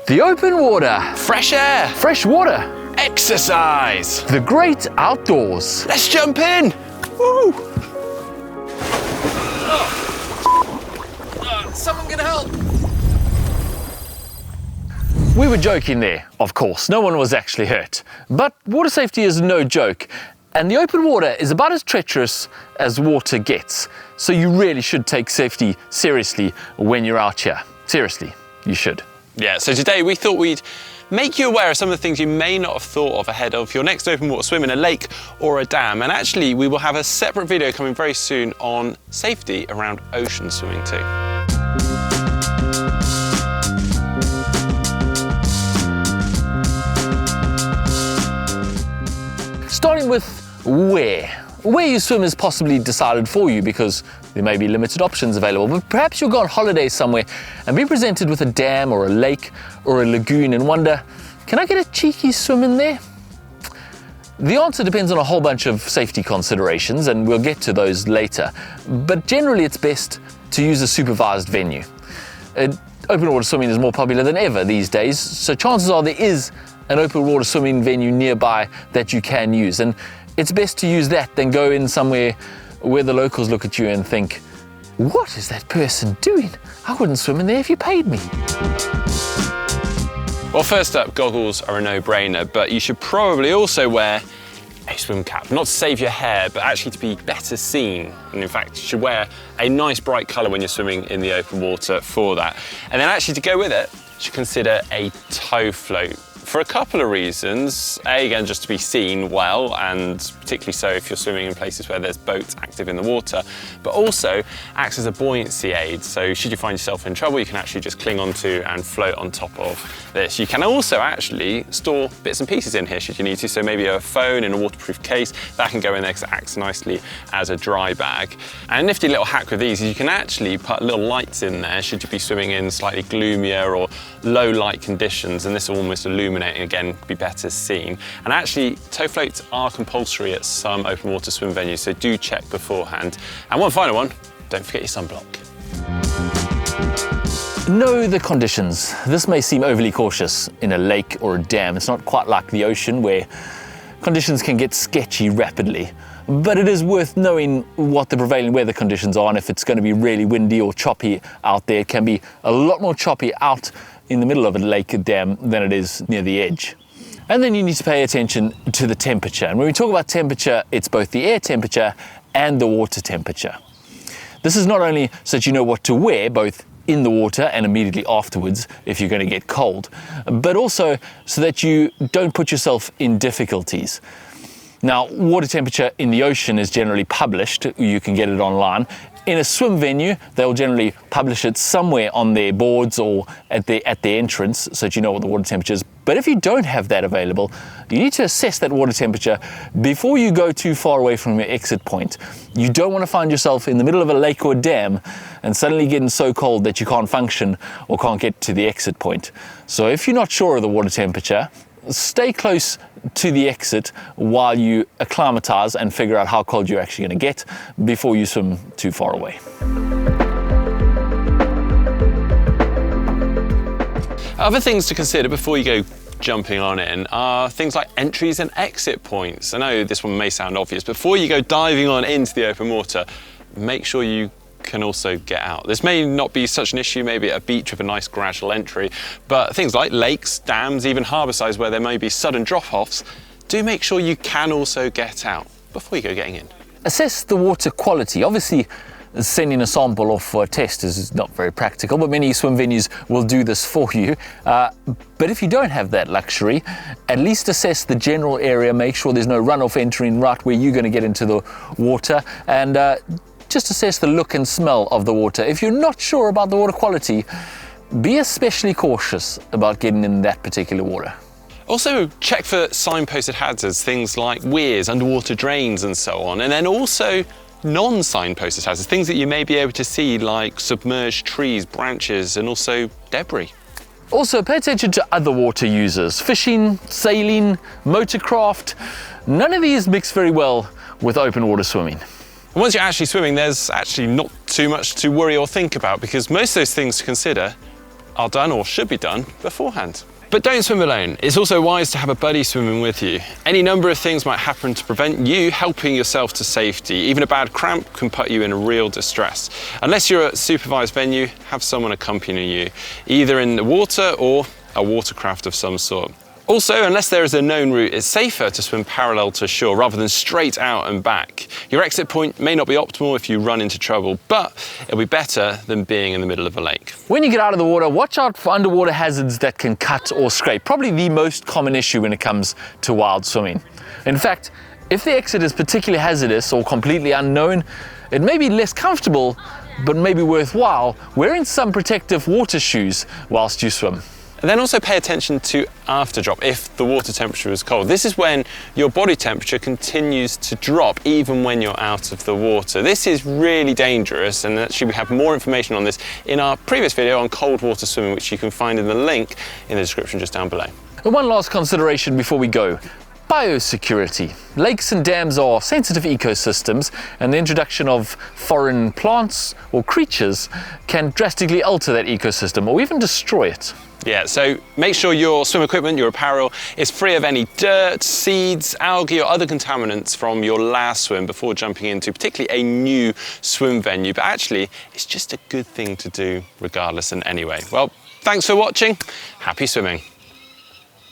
The open water. Fresh air. Fresh water. Exercise. The great outdoors. Let's jump in. Woo. Someone gonna help. We were joking there, of course. No one was actually hurt. But water safety is no joke. And the open water is about as treacherous as water gets. So you really should take safety seriously when you're out here. Seriously, you should. Yeah, so today we thought we'd make you aware of some of the things you may not have thought of ahead of your next open water swim in a lake or a dam. And actually, we will have a separate video coming very soon on safety around ocean swimming too. Starting with where you swim is possibly decided for you because there may be limited options available, but perhaps you'll go on holiday somewhere and be presented with a dam or a lake or a lagoon and wonder, can I get a cheeky swim in there? The answer depends on a whole bunch of safety considerations, and we'll get to those later, but generally it's best to use a supervised venue. Open water swimming is more popular than ever these days, so chances are there is an open water swimming venue nearby that you can use, and it's best to use that than go in somewhere where the locals look at you and think, what is that person doing? I wouldn't swim in there if you paid me. Well, first up, goggles are a no-brainer, but you should probably also wear a swim cap, not to save your hair, but actually to be better seen. And in fact, you should wear a nice bright colour when you're swimming in the open water for that. And then actually to go with it, you should consider a tow float. For a couple of reasons. A, again, just to be seen well, and particularly so if you're swimming in places where there's boats active in the water, but also acts as a buoyancy aid. So should you find yourself in trouble, you can actually just cling onto and float on top of this. You can also actually store bits and pieces in here should you need to. So maybe a phone in a waterproof case, that can go in there because it acts nicely as a dry bag. And a nifty little hack with these is you can actually put little lights in there should you be swimming in slightly gloomier or low light conditions, and this will almost illuminate and again be better seen. And actually tow floats are compulsory at some open water swim venues, so do check beforehand. And one final one, don't forget your sunblock. Know the conditions. This may seem overly cautious in a lake or a dam. It's not quite like the ocean where conditions can get sketchy rapidly. But it is worth knowing what the prevailing weather conditions are, and if it's going to be really windy or choppy out there. It can be a lot more choppy out in the middle of a lake or dam than it is near the edge. And then you need to pay attention to the temperature. And when we talk about temperature, it's both the air temperature and the water temperature. This is not only so that you know what to wear, both in the water and immediately afterwards if you're going to get cold, but also so that you don't put yourself in difficulties. Now, water temperature in the ocean is generally published. You can get it online. In a swim venue, they'll generally publish it somewhere on their boards or at the entrance so that you know what the water temperature is. But if you don't have that available, you need to assess that water temperature before you go too far away from your exit point. You don't want to find yourself in the middle of a lake or a dam and suddenly getting so cold that you can't function or can't get to the exit point. So if you're not sure of the water temperature, stay close to the exit while you acclimatize and figure out how cold you're actually going to get before you swim too far away. Other things to consider before you go jumping on in are things like entries and exit points. I know this one may sound obvious, but before you go diving on into the open water, make sure you can also get out. This may not be such an issue, maybe at a beach with a nice gradual entry, but things like lakes, dams, even harbour sides where there may be sudden drop-offs, do make sure you can also get out before you go getting in. Assess the water quality. Obviously, sending a sample off for a test is not very practical, but many swim venues will do this for you. But if you don't have that luxury, at least assess the general area, make sure there's no runoff entering right where you're going to get into the water, and just assess the look and smell of the water. If you're not sure about the water quality, be especially cautious about getting in that particular water. Also check for signposted hazards, things like weirs, underwater drains and so on, and then also non-signposted hazards, things that you may be able to see like submerged trees, branches, and also debris. Also pay attention to other water users, fishing, sailing, motorcraft. None of these mix very well with open water swimming. And once you're actually swimming, there's actually not too much to worry or think about because most of those things to consider are done or should be done beforehand. But don't swim alone. It's also wise to have a buddy swimming with you. Any number of things might happen to prevent you helping yourself to safety. Even a bad cramp can put you in real distress. Unless you're at a supervised venue, have someone accompanying you, either in the water or a watercraft of some sort. Also, unless there is a known route, it's safer to swim parallel to shore rather than straight out and back. Your exit point may not be optimal if you run into trouble, but it'll be better than being in the middle of a lake. When you get out of the water, watch out for underwater hazards that can cut or scrape. Probably the most common issue when it comes to wild swimming. In fact, if the exit is particularly hazardous or completely unknown, it may be less comfortable, but maybe worthwhile wearing some protective water shoes whilst you swim. And then also pay attention to after drop if the water temperature is cold. This is when your body temperature continues to drop even when you're out of the water. This is really dangerous, and actually we have more information on this in our previous video on cold water swimming, which you can find in the link in the description just down below. And one last consideration before we go. Biosecurity. Lakes and dams are sensitive ecosystems, and the introduction of foreign plants or creatures can drastically alter that ecosystem or even destroy it. Yeah, so make sure your swim equipment, your apparel, is free of any dirt, seeds, algae or other contaminants from your last swim before jumping into particularly a new swim venue. But actually, it's just a good thing to do regardless and anyway. Well, thanks for watching. Happy swimming.